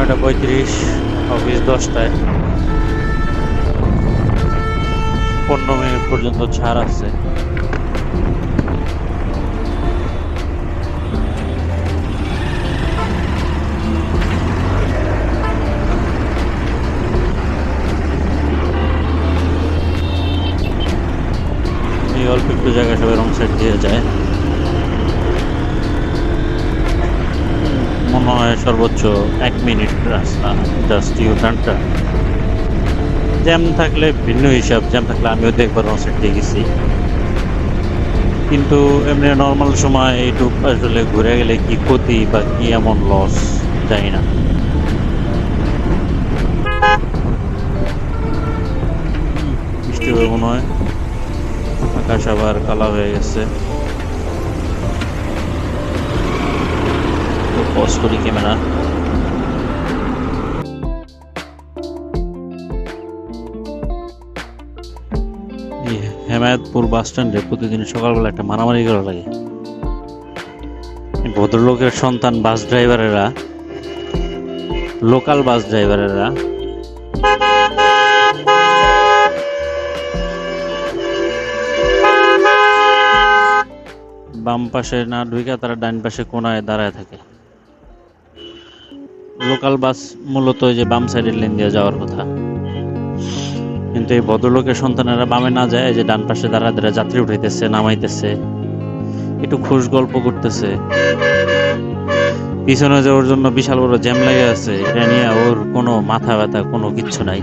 9:35, office 10টায়। 15 minute পর্যন্ত ছাড় আছে। এই অল্প একটু জায়গায় সবাই রং সাইড দিয়ে যায়। মনে হয় সর্বোচ্চ 1 মিনিট রাস্তা, জাস্ট ইউ টার্নটা। জ্যাম থাকলে ভিন্ন হিসাব, জ্যাম থাকলে আমিও তো একবার রং সাইড দিয়ে গেছি, কিন্তু এমনি নর্মাল সময় এইটুক আসলে ঘুরে গেলে কি ক্ষতি বা কি এমন লস জানি না। বৃষ্টি হবে মনে হয়, আকাশ আবার কালা হয়ে গেছে। পজ করি ক্যামেরা। হেমায়তপুর বাস স্ট্যান্ডে প্রতিদিন সকালবেলা একটা মারামারি করা লাগে। ভদ্রলোকের সন্তান বাস ড্রাইভারেরা, লোকাল বাস ড্রাইভারেরা বাম পাশে না ঢুকে তারা ডান পাশে কোনায় দাঁড়ায় থাকে। লোকাল বাস মূলত যে বাম সাইডের লেন দিয়ে যাওয়ার কথা, কিন্তু এই ভদ্রলোকের সন্তানেরা বামে না যায়, যে ডান পাশে দাঁড়া দাঁড়া যাত্রী উঠাইতেছে, নামাইতেছে, একটু খুশ গল্প করতেছে। পিছনে যে ওর জন্য বিশাল বড় জ্যাম লেগে আছে, এটা নিয়ে ওর কোনো মাথা ব্যথা কোনো কিচ্ছু নাই।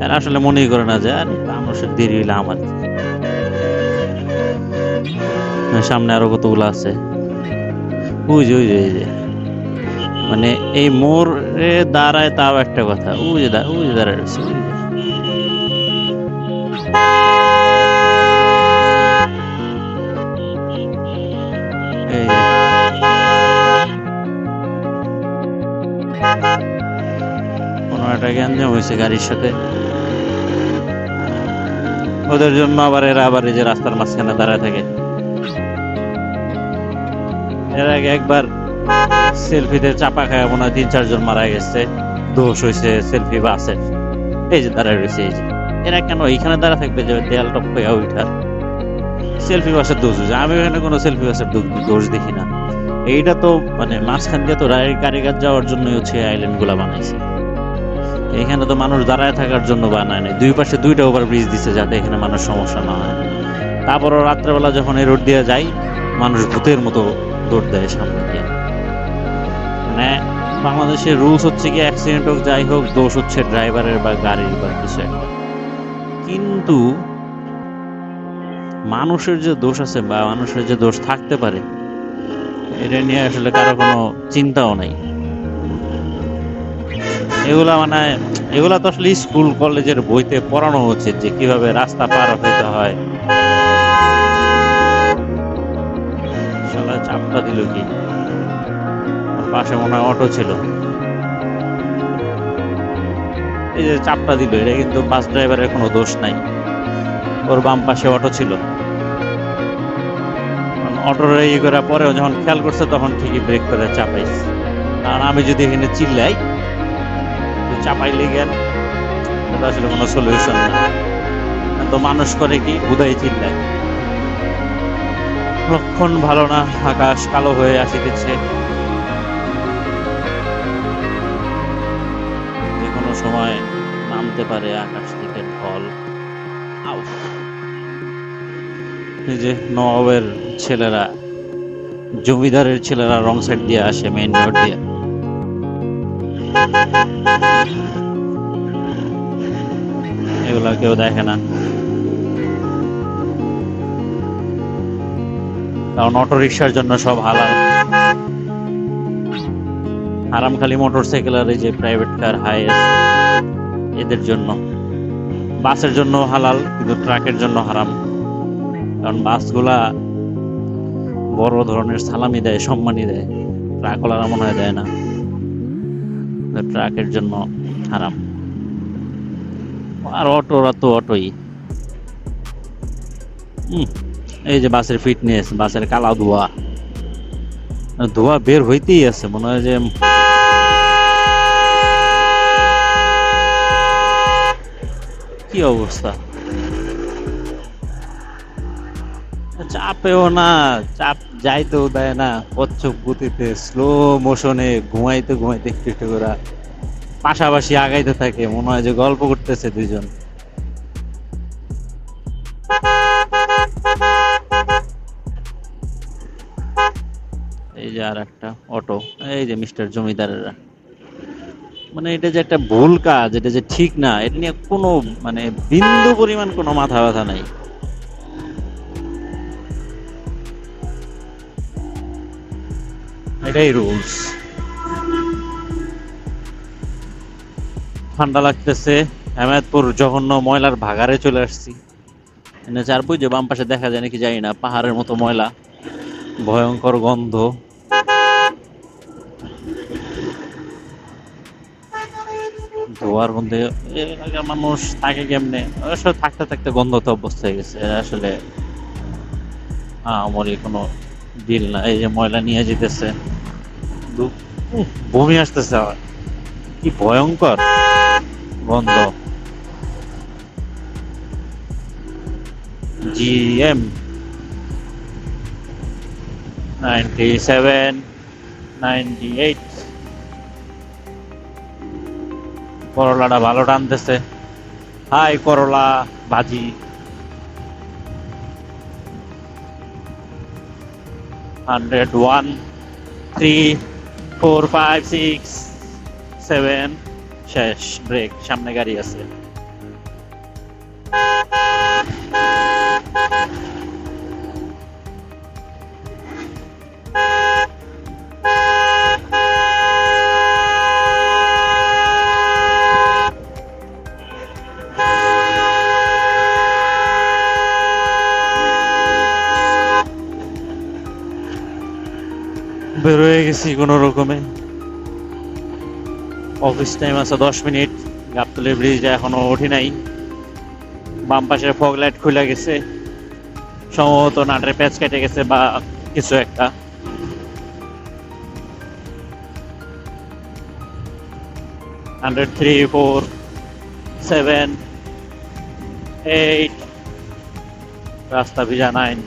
আর আসলে মনেই করে না যে আর মানুষের দেরি হইলে আমার। সামনে আরো কতগুলো আছে, ওই যে মানে এই মোড়ে দাঁড়ায় তাও একটা কথা, ওই যে দাঁড়ায় রয়েছে। কোনো একটা গ্যাঞ্জাম হয়েছে গাড়ির সাথে, ওদের জন্য আবার এরা আবার এই যে রাস্তার মাঝখানে দাঁড়ায় থাকে। এর আগে একবার সেলফিতে চাপা খায় মনে হয় 3-4 জন মারা গেছে, দোষ হয়েছে সেলফি বাসের। এই যে দাঁড়ায় রয়েছে, এই যে এরা কেন এইখানে দাঁড়া থাকবে যে দেয়াল টপ হয়ে ওইটা সেলফি বাসের দোষ হয়েছে। আমি এখানে কোনো সেলফি বাসের দোষ দেখি না। এইটা তো মানে মাঝখান দিয়ে তো কারিগর যাওয়ার জন্যই হচ্ছে আইল্যান্ড গুলা বানাইছে। এখানে তো মানুষ দাঁড়ায় থাকার জন্য বানায় নাই, দুই পাশে 2টা ওভার ব্রিজ দিচ্ছে যাতে এখানে মানুষ সমস্যা না হয়। তারপরও রাত্রেবেলা যখন এই রোড দিয়ে যায়, মানুষ ভূতের মতো দৌড় দেয় সামনে দিয়ে। মানে বাংলাদেশের রুলস হচ্ছে কি অ্যাক্সিডেন্ট হোক যাই হোক, দোষ হচ্ছে ড্রাইভারের বা গাড়ির বা কিছু একটা। কিন্তু মানুষের যে দোষ আছে বা মানুষের যে দোষ থাকতে পারে, এটা নিয়ে আসলে কারো কোনো চিন্তাও নাই। এগুলা তো আসলে স্কুল কলেজের বইতে পড়ানো উচিত যে কিভাবে রাস্তা পার হইতে হয়। চাপটা দিল কি, পাশে মনে হয় অটো ছিল, এই যে চাপটা দিল, এটা কিন্তু বাস ড্রাইভারের কোনো দোষ নাই। ওর বাম পাশে অটো ছিল, অটোর ইয়ে করার পরেও যখন খেয়াল করছে তখন ঠিকই ব্রেক করে চাপাইছে। আর আমি যদি এখানে চিল্লাই চাপাইলে গেল, ওটা আসলে কোনো সলিউশন না। তো মানুষ করে কি হুদাই চিল্লায়। লক্ষণ ভালো না, আকাশ কালো হয়ে আসিতেছে, যে কোনো সময় নামতে পারে আকাশ থেকে ঢল। এই যে নবাবের ছেলেরা, জমিদারের ছেলেরা রং সাইড দিয়ে আসে মেইন রোড দিয়ে। এগুলা কেউ দেখে না, কারণ অটো রিক্সার জন্য সব হালাল। হারাম খালি মোটর সাইকেল আর এই যে প্রাইভেট কার, হাইয়েস্ট এদের জন্য। বাসের জন্য হালাল, কিন্তু ট্রাকের জন্য হারাম। কারণ বাসগুলা বড় ধরনের সালামি দেয়, সম্মানী দেয়, ট্রাকওয়ালারা মনে হয় দেয় না। ট্রাকের জন্য হারাম। আর অটোরা তো অটোই। এই যে বাসের ফিটনেস, বাসের কালা ধোয়া বের হইতেই আছে, মনে হয় যে অবস্থা! চাপেও না, চাপ যাইতেও দেয় না, কচ্ছপ গতিতে স্লো মোশনে ঘুমাইতে ঘুমাইতে একটু একটু করে পাশাপাশি আগাইতে থাকে, মনে হয় যে গল্প করতেছে দুইজন। এই যে আর একটা অটো, এই যে মিস্টার জমিদারেরা। মানে এটা যে একটা ভুল কাজ, এটা যে ঠিক না, এটা নিয়ে কোনো মানে বিন্দু পরিমাণ কোনো মাথা ব্যথা নাই। এটাই রুলস। ঠান্ডা লাগতেছে, হেমায়তপুর জঘন্য ময়লার ভাগাড়ে চলে আসছি। এনে চার বুঝে বাম পাশে দেখা যায় নাকি জানি না, পাহাড়ের মতো ময়লা, ভয়ঙ্কর গন্ধ। ধোয়ার গন্ধে এলাকার মানুষ থাকে কেমনে? আসলে থাকতে থাকতে গন্ধ তো অভ্যস্ত হয়ে গেছে, এরা আসলে আমারই কোনো ডিল না। এই যে ময়লা নিয়ে যেতেছে, বমি আসতেছে আমার, কি ভয়ঙ্কর গন্ধ। GM 97 98, করলাটা ভালো টানতেছে। হাই করলা ভাজি, 101 3 4 5 6 7, শেষ ব্রেক, সামনে গাড়ি আছে। বের হয়ে গেছি কোনো রকমে। অফিস টাইম আছে 10 মিনিট। গাবতলী ব্রিজ এখনো উঠি নাই। বাম পাশের ফগ লাইট খুলে গেছে, সম্ভবত নাটের প্যাচ কেটে গেছে বা কিছু একটা। হান্ড্রেড 3 4 7 8, রাস্তা ভিজা 9।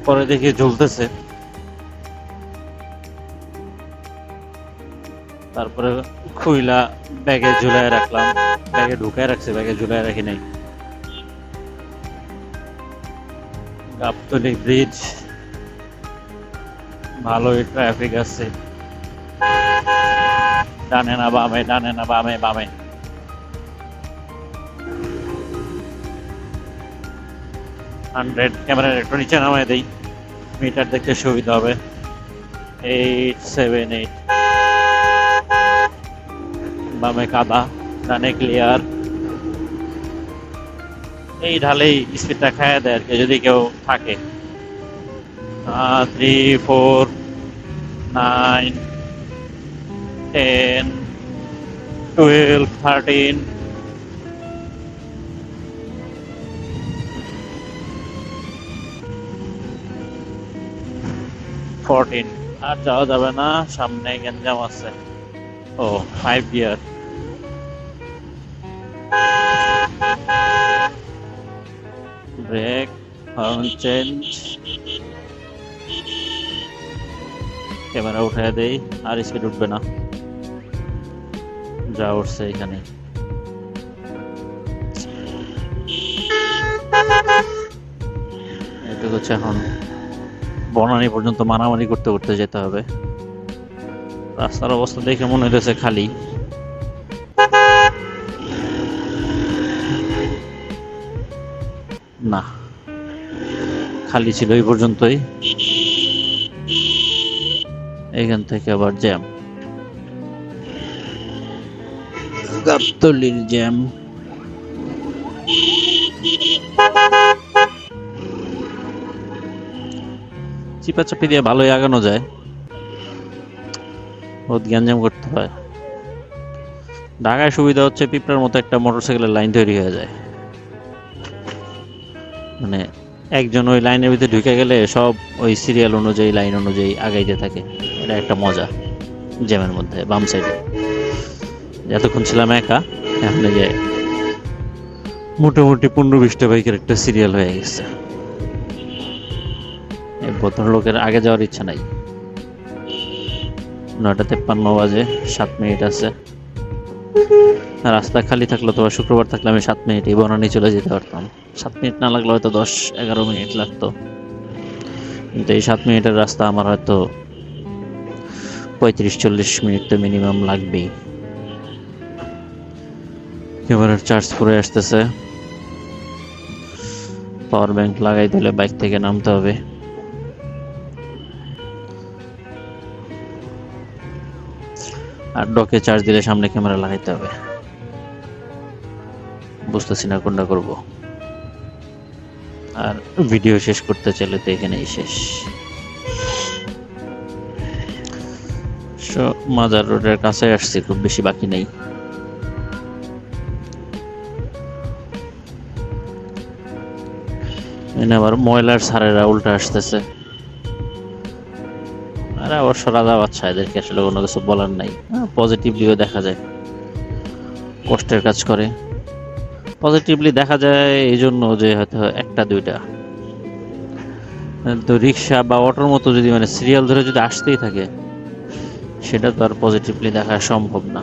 পরে দেখি ঝুলতেছে, তারপরে খুইলা ব্যাগে ঝুলায় রাখলাম। ব্যাগে ঢুকায় রাখছে, ব্যাগে ঝুলায় রাখি নাই। গাবতলী ব্রিজ, ভালোই ট্রাফিক আছে। ডানে না বামে, ডানে না বামে, বামে। ক্যামেরার একটু নিচে নামায় দেই, মিটার দেখতে সুবিধা হবে। 878, বামে কাদা, ডানে ক্লিয়ার। এই ঢালেই স্পিডটা খায়া দেয় আর কি, যদি কেউ থাকে। 3 4 9 10 12 13, 14। আর যাওয়া যাবে না, সামনে গ্যাঞ্জাম আছে। ও 5 gear. Brake, horn change, camera উঠায় দেই। আর স্পিড উঠবে না, যা উঠছে এখানে। এটুকু হচ্ছে, এখন বনানী পর্যন্ত মারামারি করতে করতে যেতে হবে। রাস্তার অবস্থা দেখে মনে হইতেছে খালি। না, খালি ছিল এই পর্যন্তই। এখান থেকে আবার জ্যাম, গাবতলীর জ্যাম। চিপাচাপি দিয়ে ভালোই আগানো যায়, বহুত গ্যাঞ্জাম করতে হয়। ঢাকায় সুবিধা হচ্ছে পিঁপড়ার মতো একটা মোটরসাইকেলের লাইন তৈরি হয়ে যায়, মানে একজন ওই লাইনের ভিতরে ঢুকে গেলে সব ওই সিরিয়াল অনুযায়ী লাইন অনুযায়ী আগাইতে থাকে। এটা একটা মজা জ্যামের মধ্যে বাম সাইডে। এতক্ষণ ছিলাম একা, এখন এই যে মোটামুটি 15-20টা বাইকের একটা সিরিয়াল হয়ে গেছে। এই ভদ্রলোকের আগে যাওয়ার ইচ্ছা নাই। 9:53 বাজে, 7 মিনিট আছে। রাস্তা খালি থাকলো তো, শুক্রবার থাকলে আমি 7 মিনিটেই বনানী চলে যেতে পারতাম। 7 মিনিট না লাগলে হয়তো 10-11 মিনিট লাগতো, কিন্তু এই 7 মিনিটের রাস্তা আমার হয়তো 35-40 মিনিট তো মিনিমাম লাগবেই। ক্যামেরার চার্জ পরে আসতেছে, পাওয়ার ব্যাংক লাগাই দিলে বাইক থেকে নামতে হবে। আর ডকে চার্জ দিলে সামনে ক্যামেরা লাগাইতে হবে। বুঝতেছি না কোনটা করব। আর ভিডিও শেষ করতে চাইলে তো এখানেই শেষ। মাজার রোডের কাছে আসছি, খুব বেশি বাকি নেই। আবার ময়লার সারেরা উল্টা আসতেছে। আরে অবশ্য রাজা বাচ্চা, এদেরকে আসলে কোনো কিছু বলার নাই। পজিটিভলিও দেখা যায় কষ্টের কাজ করে। পজিটিভলি দেখা যায় এই জন্য যে হয়তো একটা দুইটা, তো রিক্সা বা অটোর মতো যদি মানে সিরিয়াল ধরে যদি আসতেই থাকে, সেটা তো আর পজিটিভলি দেখা সম্ভব না।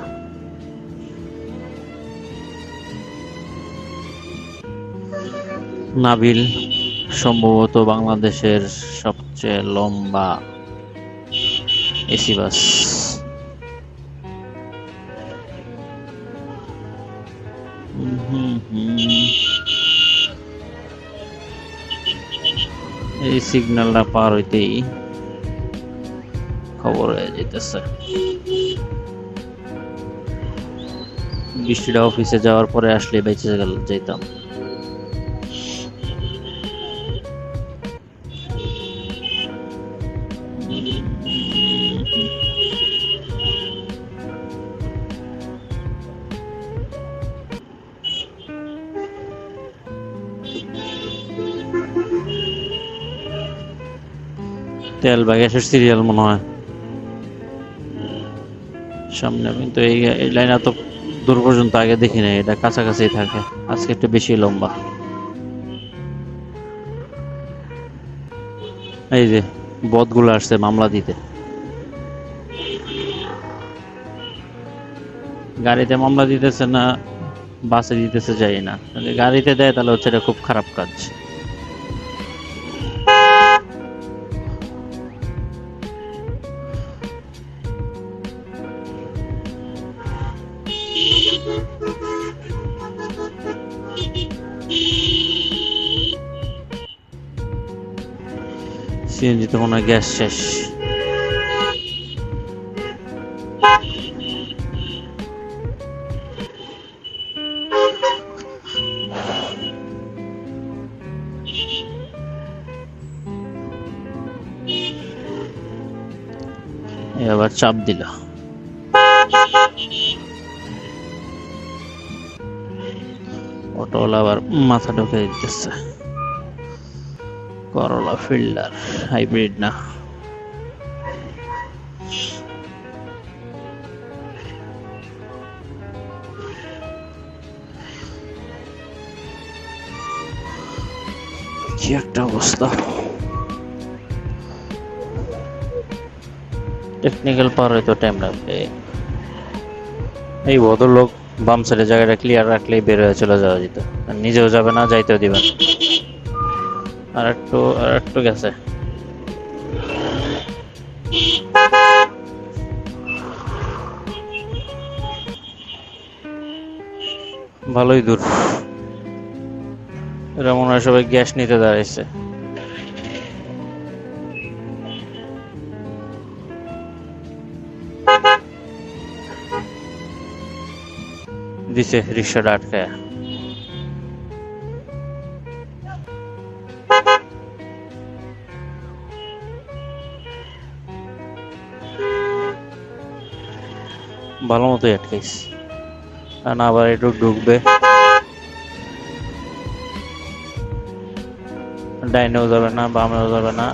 নাবিল সম্ভবত বাংলাদেশের সবচেয়ে লম্বা এসি বাস। এই সিগন্যালটা পার হইতেই খবর হয়ে যেতেছে। বৃষ্টিটা অফিসে যাওয়ার পরে আসলে বেঁচে যেতাম। তেল বা গ্যাসের সিরিয়াল মনে হয় সামনে, কিন্তু এই লাইন এত দূর পর্যন্ত আগে দেখি নাই, এটা কাছাকাছি থাকে, আজকে একটু বেশি লম্বা। এই যে বদগুলো আসছে মামলা দিতে। গাড়িতে মামলা দিতেছে না বাসে দিতেছে যাই না, গাড়িতে দেয় তাহলে হচ্ছে এটা খুব খারাপ কাজ। সিএনজি তো মনে হয় গ্যাস শেষ। আবার চাপ দিল, অটোওয়ালা আবার মাথা ঢুকে দিতেছে। করলা ফিল্ডার হাইব্রিড না। কি একটা অবস্থা। টেকনিক্যাল পার হয়তো টাইম লাগবে। এই ভদ্রলোক বাম সাইডের জায়গাটা ক্লিয়ার রাখলেই বের হয়ে চলে যাওয়া যেত, নিজেও যাবে না, যাইতেও দিবেন। আর একটু গেছে। ভালোই দূর। এরা মনে হয় সবাই গ্যাস নিতে দাঁড়াইছে। দিছে রিক্সাটা আটকায়। ভালো মতোই আটকাইছে। কারণ আবার একটু ঢুকবে, ডাইনেও যাবে না বামেও যাবে না।